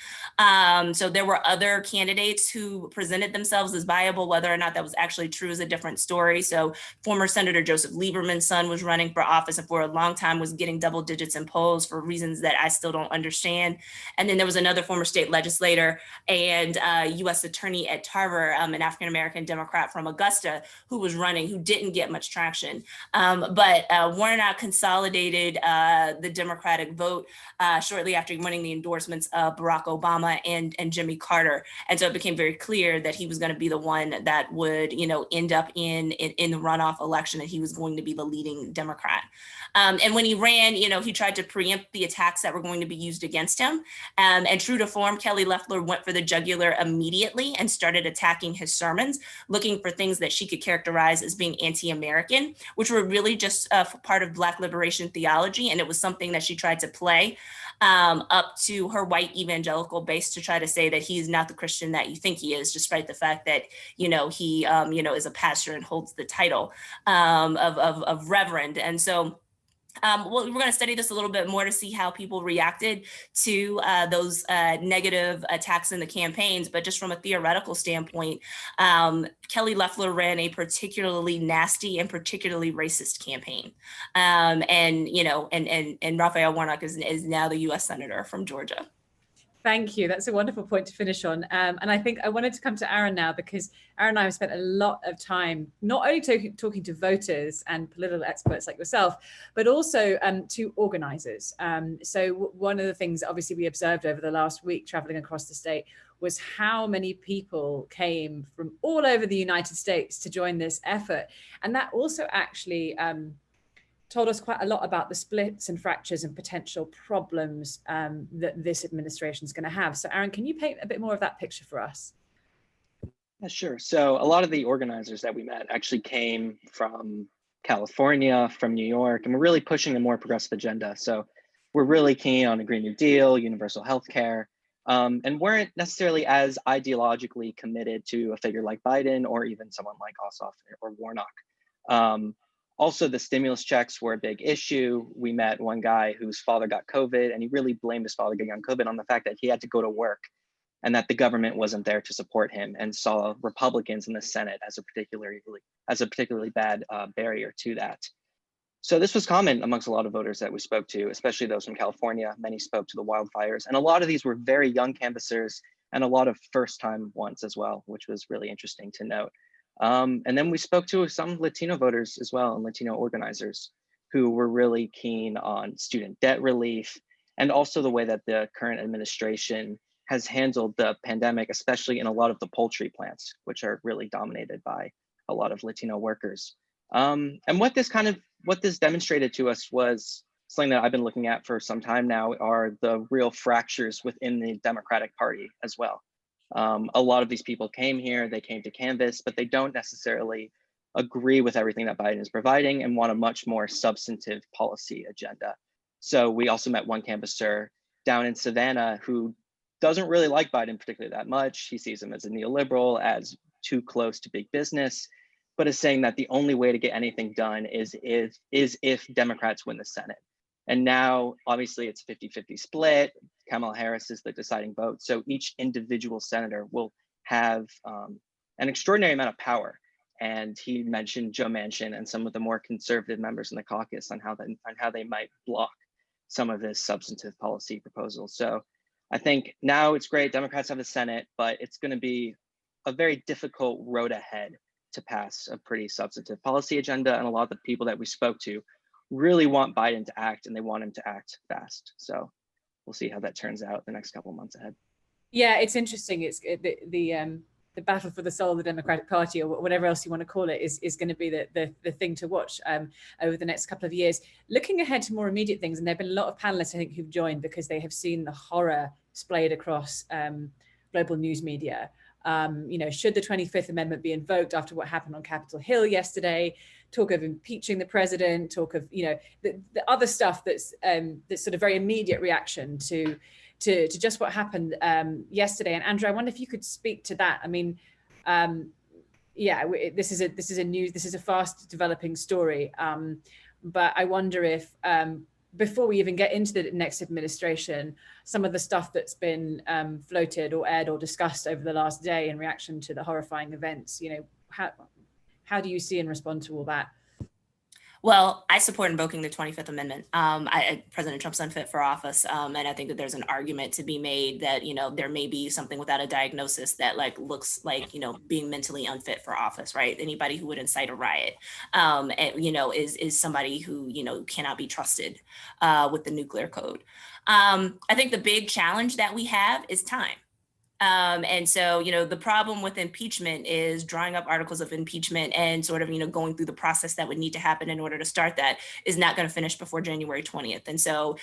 So there were other candidates who presented themselves as viable. Whether or not that was actually true is a different story. So former Senator Joseph Lieberman's son was running for office and for a long time was getting double digits in polls for reasons that I still don't understand. And then there was another former state legislator and U.S. attorney at Tarver, an African-American Democrat from Augusta, who was running, who didn't get much traction. But Warnock consolidated the Democratic vote shortly after winning the endorsements of Barack Obama and Jimmy Carter. And so it became very clear that he was going to be the one that would, end up in the runoff election, and he was going to be the leading Democrat. And when he ran, he tried to preempt the attacks that were going to be used against him. And true to form, Kelly Loeffler went for the jugular immediately and started attacking his sermons, looking for things that she could characterize as being anti-American, which were really just part of Black liberation theology. And it was something that she tried to play up to her white evangelical base to try to say that he's not the Christian that you think he is, despite the fact that, he, is a pastor and holds the title of reverend. And so we're going to study this a little bit more to see how people reacted to those negative attacks in the campaigns. But just from a theoretical standpoint, Kelly Loeffler ran a particularly nasty and particularly racist campaign. And Raphael Warnock is now the U.S. Senator from Georgia. Thank you. That's a wonderful point to finish on. And I think I wanted to come to Aaron now, because Aaron and I have spent a lot of time not only talking to voters and political experts like yourself, but also to organizers. So one of the things that obviously we observed over the last week traveling across the state was how many people came from all over the United States to join this effort. And that also actually told us quite a lot about the splits and fractures and potential problems that this administration is going to have. So Aaron, can you paint a bit more of that picture for us? Yeah, sure. So a lot of the organizers that we met actually came from California, from New York, and we're really pushing a more progressive agenda. So we're really keen on a Green New Deal, universal health care, and weren't necessarily as ideologically committed to a figure like Biden or even someone like Ossoff or Warnock. Also, the stimulus checks were a big issue. We met one guy whose father got COVID, and he really blamed his father getting on COVID on the fact that he had to go to work and that the government wasn't there to support him, and saw Republicans in the Senate as a particularly bad barrier to that. So this was common amongst a lot of voters that we spoke to, especially those from California. Many spoke to the wildfires, and a lot of these were very young canvassers and a lot of first-time ones as well, which was really interesting to note. And then we spoke to some Latino voters as well, and Latino organizers who were really keen on student debt relief, and also the way that the current administration has handled the pandemic, especially in a lot of the poultry plants, which are really dominated by a lot of Latino workers. And what this demonstrated to us was something that I've been looking at for some time now, are the real fractures within the Democratic Party as well. A lot of these people came here, they came to canvass, but they don't necessarily agree with everything that Biden is providing and want a much more substantive policy agenda. So we also met one canvasser down in Savannah who doesn't really like Biden particularly that much. He sees him as a neoliberal, as too close to big business, but is saying that the only way to get anything done is if Democrats win the Senate. And now, obviously, it's a 50-50 split. Kamala Harris is the deciding vote. So each individual senator will have an extraordinary amount of power. And he mentioned Joe Manchin and some of the more conservative members in the caucus on how they might block some of his substantive policy proposals. So I think now it's great, Democrats have the Senate, but it's going to be a very difficult road ahead to pass a pretty substantive policy agenda. And a lot of the people that we spoke to really want Biden to act, and they want him to act fast. So we'll see how that turns out the next couple of months ahead. Yeah, it's interesting. It's the battle for the soul of the Democratic Party, or whatever else you want to call it, is going to be the thing to watch over the next couple of years. Looking ahead to more immediate things, and there have been a lot of panelists, I think, who've joined because they have seen the horror splayed across global news media. Should the 25th Amendment be invoked after what happened on Capitol Hill yesterday? Talk of impeaching the president, talk of the other stuff that's sort of very immediate reaction to just what happened yesterday. And Andra, I wonder if you could speak to that. I mean, this is a fast developing story, but I wonder if before we even get into the next administration, some of the stuff that's been floated or aired or discussed over the last day in reaction to the horrifying events, how do you see and respond to all that? Well, I support invoking the 25th Amendment. President Trump's unfit for office. And I think that there's an argument to be made that, there may be something without a diagnosis that looks like, being mentally unfit for office, right? Anybody who would incite a riot, is somebody who, cannot be trusted with the nuclear code. I think the big challenge that we have is time. And so, the problem with impeachment is drawing up articles of impeachment and sort of, going through the process that would need to happen in order to start that is not going to finish before January 20th. And so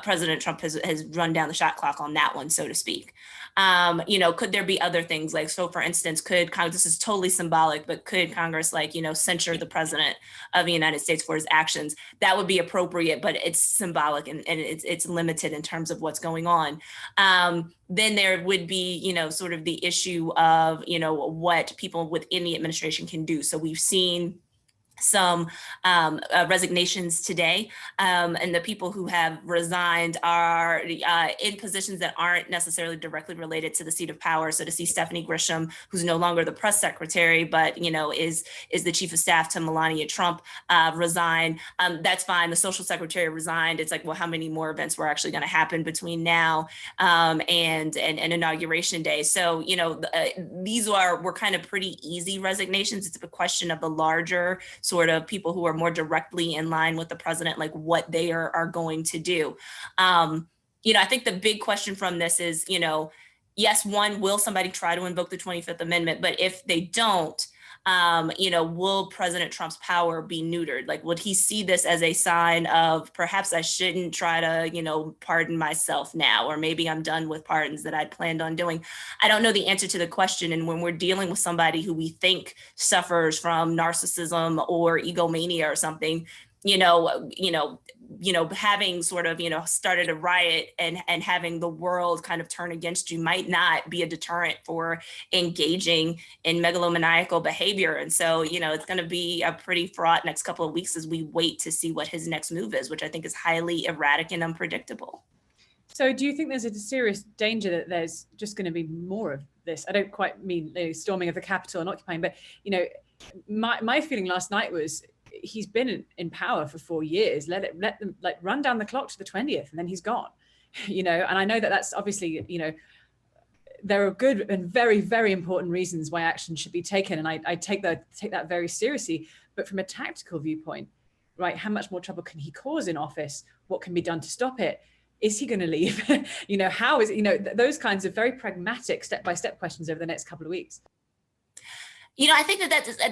President Trump has run down the shot clock on that one, so to speak. Could there be other things for instance, could Congress, this is totally symbolic, but could Congress censure the president of the United States for his actions? That would be appropriate, but it's symbolic and it's limited in terms of what's going on. Then there would be, sort of the issue of, what people within the administration can do. So we've seen some resignations today, and the people who have resigned are in positions that aren't necessarily directly related to the seat of power. So to see Stephanie Grisham, who's no longer the press secretary, but is the chief of staff to Melania Trump, resign, that's fine. The social secretary resigned. It's like, well, how many more events were actually going to happen between now and inauguration day? So these were kind of pretty easy resignations. It's a question of the larger sort of people who are more directly in line with the president, like what they are going to do. I think the big question from this is, yes, one, will somebody try to invoke the 25th Amendment? But if they don't, will President Trump's power be neutered? Like, would he see this as a sign of perhaps I shouldn't try to, pardon myself now, or maybe I'm done with pardons that I'd planned on doing? I don't know the answer to the question. And when we're dealing with somebody who we think suffers from narcissism or egomania or something, having sort of, started a riot and having the world kind of turn against you might not be a deterrent for engaging in megalomaniacal behavior. And so, it's going to be a pretty fraught next couple of weeks as we wait to see what his next move is, which I think is highly erratic and unpredictable. So do you think there's a serious danger that there's just going to be more of this? I don't quite mean storming of the Capitol and occupying, but, my feeling last night was, he's been in power for 4 years. Let them like run down the clock to the 20th, and then he's gone. And I know that that's obviously, there are good and very, very important reasons why action should be taken, and I take that very seriously. But from a tactical viewpoint, right, how much more trouble can he cause in office? What can be done to stop it? Is he going to leave? How is it? Those kinds of very pragmatic step-by-step questions over the next couple of weeks. I think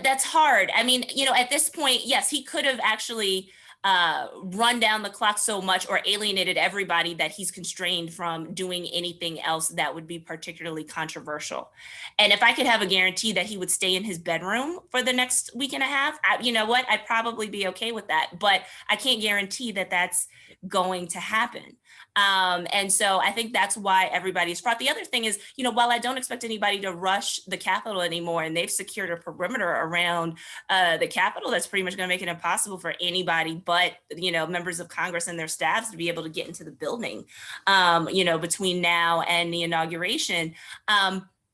that's hard. I mean, at this point, yes, he could have actually run down the clock so much or alienated everybody that he's constrained from doing anything else that would be particularly controversial. And if I could have a guarantee that he would stay in his bedroom for the next week and a half, I'd probably be okay with that. But I can't guarantee that that's going to happen. And so I think that's why everybody's fraught. The other thing is, while I don't expect anybody to rush the Capitol anymore, and they've secured a perimeter around the Capitol that's pretty much going to make it impossible for anybody but, members of Congress and their staffs to be able to get into the building, between now and the inauguration.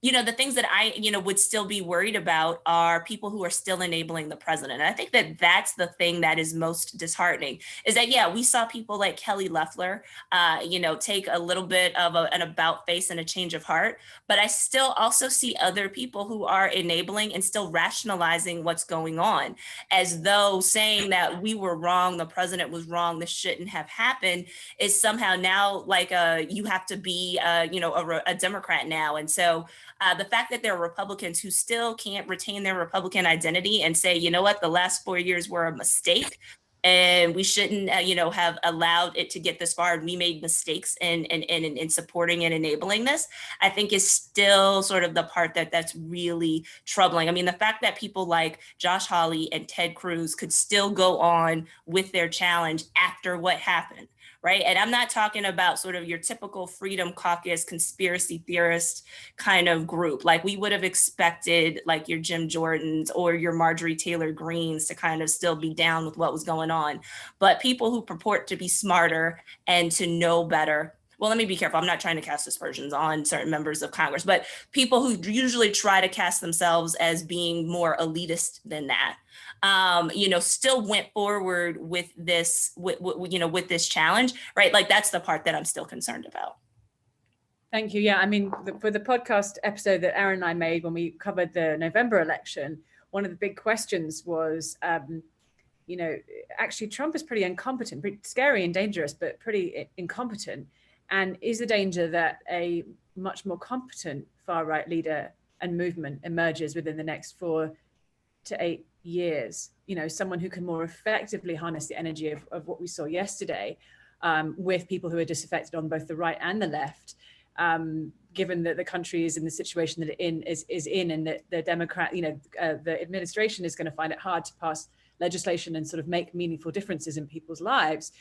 The things that I, would still be worried about are people who are still enabling the president. And I think that that's the thing that is most disheartening, is that, yeah, we saw people like Kelly Loeffler, take a little bit of an about face and a change of heart. But I still also see other people who are enabling and still rationalizing what's going on, as though saying that we were wrong, the president was wrong, this shouldn't have happened, is somehow now like you have to be, a Democrat now. And so the fact that there are Republicans who still can't retain their Republican identity and say, the last 4 years were a mistake, and we shouldn't, have allowed it to get this far, and we made mistakes in supporting and enabling this, I think is still sort of the part that's really troubling. I mean, the fact that people like Josh Hawley and Ted Cruz could still go on with their challenge after what happened. Right. And I'm not talking about sort of your typical Freedom Caucus conspiracy theorist kind of group. Like, we would have expected like your Jim Jordans or your Marjorie Taylor Greens to kind of still be down with what was going on. But people who purport to be smarter and to know better. Well, let me be careful. I'm not trying to cast aspersions on certain members of Congress, but people who usually try to cast themselves as being more elitist than that, still went forward with this, with this challenge, right? Like, that's the part that I'm still concerned about. Thank you. Yeah, I mean, for the podcast episode that Aaron and I made when we covered the November election, one of the big questions was, actually Trump is pretty incompetent, pretty scary and dangerous, but pretty incompetent. And is the danger that a much more competent far-right leader and movement emerges within the next 4 to 8 years? Someone who can more effectively harness the energy of what we saw yesterday, with people who are disaffected on both the right and the left, given that the country is in the situation that it is in, and that the the administration is going to find it hard to pass legislation and sort of make meaningful differences in people's lives.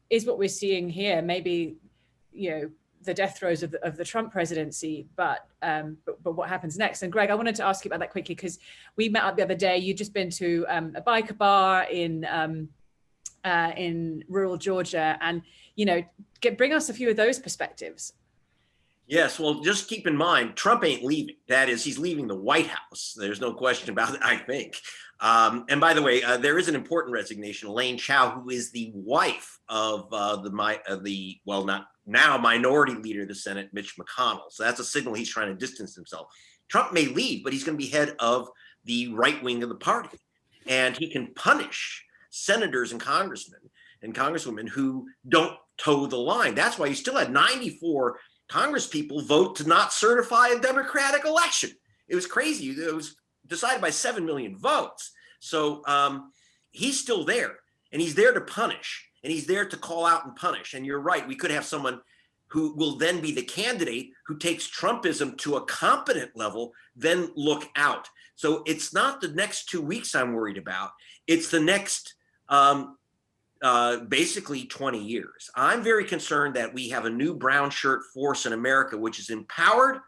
Is what we're seeing here maybe, the death throes of the Trump presidency, but what happens next? And Greg, I wanted to ask you about that quickly, because we met up the other day. You'd just been to a biker bar in rural Georgia, and bring us a few of those perspectives. Yes, well, just keep in mind, Trump ain't leaving. That is, he's leaving the White House. There's no question about it, I think. And by the way, there is an important resignation. Elaine Chao, who is the wife of now minority leader of the Senate, Mitch McConnell. So that's a signal he's trying to distance himself. Trump may leave, but he's going to be head of the right wing of the party. And he can punish senators and congressmen and congresswomen who don't toe the line. That's why you still had 94 Congress people vote to not certify a democratic election. It was crazy. It was decided by 7 million votes. So he's still there, and he's there to punish, and he's there to call out and punish. And you're right, we could have someone who will then be the candidate who takes Trumpism to a competent level, then look out. So it's not the next 2 weeks I'm worried about. It's the next basically 20 years. I'm very concerned that we have a new brown shirt force in America, which is empowered,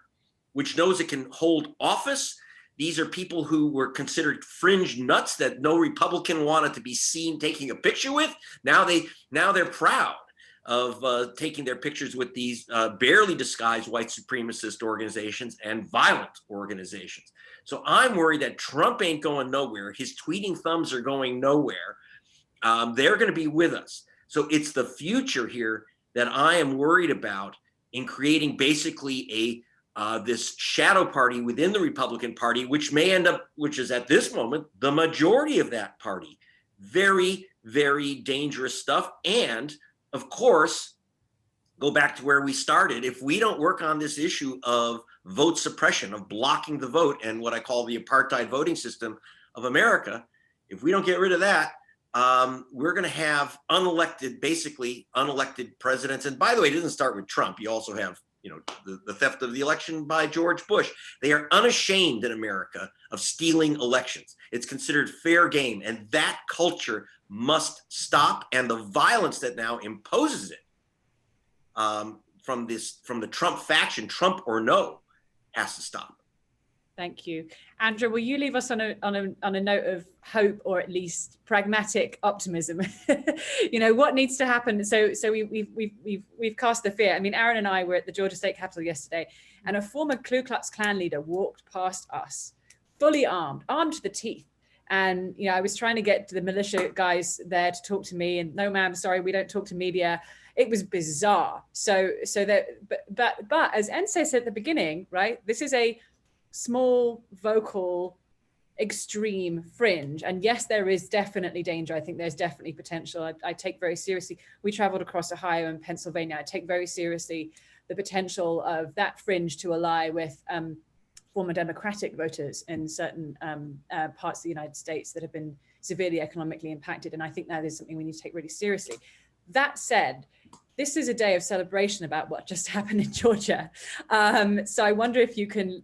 which knows it can hold office. These are people who were considered fringe nuts that no Republican wanted to be seen taking a picture with. Now they're proud of taking their pictures with these barely disguised white supremacist organizations and violent organizations. So I'm worried that Trump ain't going nowhere. His tweeting thumbs are going nowhere. They're going to be with us. So it's the future here that I am worried about in creating basically this shadow party within the Republican Party, which may end up, which is at this moment, the majority of that party. Very, very dangerous stuff. And of course, go back to where we started. If we don't work on this issue of vote suppression, of blocking the vote, and what I call the apartheid voting system of America, if we don't get rid of that, we're going to have basically unelected presidents. And by the way, it doesn't start with Trump. You also have, the theft of the election by George Bush. They are unashamed in America of stealing elections. It's considered fair game, and that culture must stop. And the violence that now imposes it from the Trump faction, Trump or no, has to stop. Thank you. Andra, will you leave us on a note of hope, or at least pragmatic optimism? What needs to happen? So we've cast the fear. I mean, Aaron and I were at the Georgia State Capitol yesterday, and a former Ku Klux Klan leader walked past us, fully armed to the teeth. And I was trying to get the militia guys there to talk to me, and no, ma'am, sorry, we don't talk to media. It was bizarre. So but as Ense said at the beginning, right? This is a small, vocal, extreme fringe. And yes, there is definitely danger. I think there's definitely potential. I take very seriously. We traveled across Ohio and Pennsylvania. I take very seriously the potential of that fringe to ally with former Democratic voters in certain parts of the United States that have been severely economically impacted. And I think that is something we need to take really seriously. That said, this is a day of celebration about what just happened in Georgia. So I wonder if you can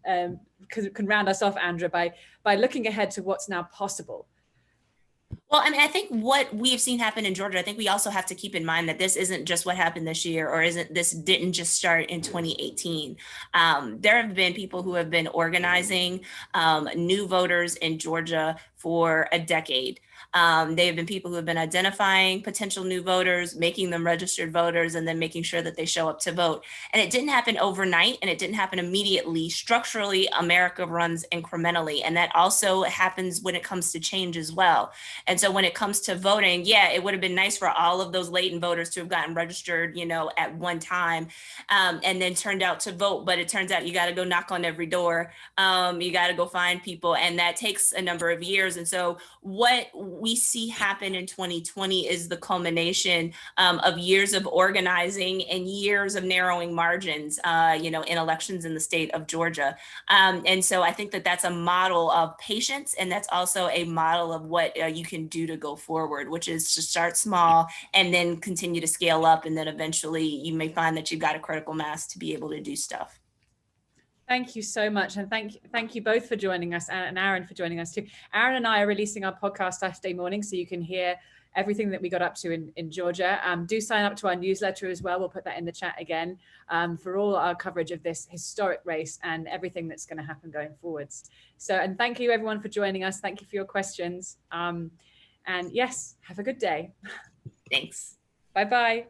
round us off, Andra, by looking ahead to what's now possible. Well, I mean, I think what we've seen happen in Georgia, I think we also have to keep in mind that this isn't just what happened this year, or this didn't just start in 2018. There have been people who have been organizing new voters in Georgia for a decade. They have been people who have been identifying potential new voters, making them registered voters, and then making sure that they show up to vote. And it didn't happen overnight, and it didn't happen immediately. Structurally, America runs incrementally, and that also happens when it comes to change as well. And so when it comes to voting, yeah, it would have been nice for all of those latent voters to have gotten registered, at one time, and then turned out to vote. But it turns out you got to go knock on every door. You got to go find people, and that takes a number of years. And so what we see happen in 2020 is the culmination of years of organizing and years of narrowing margins, in elections in the state of Georgia. And so I think that that's a model of patience, and that's also a model of what you can do to go forward, which is to start small and then continue to scale up. And then eventually you may find that you've got a critical mass to be able to do stuff. Thank you so much. And thank you both for joining us, and Aaron for joining us too. Aaron and I are releasing our podcast Saturday morning, so you can hear everything that we got up to in Georgia. Do sign up to our newsletter as well. We'll put that in the chat again for all our coverage of this historic race and everything that's going to happen going forwards. So, and thank you everyone for joining us. Thank you for your questions. And yes, have a good day. Thanks. Bye-bye.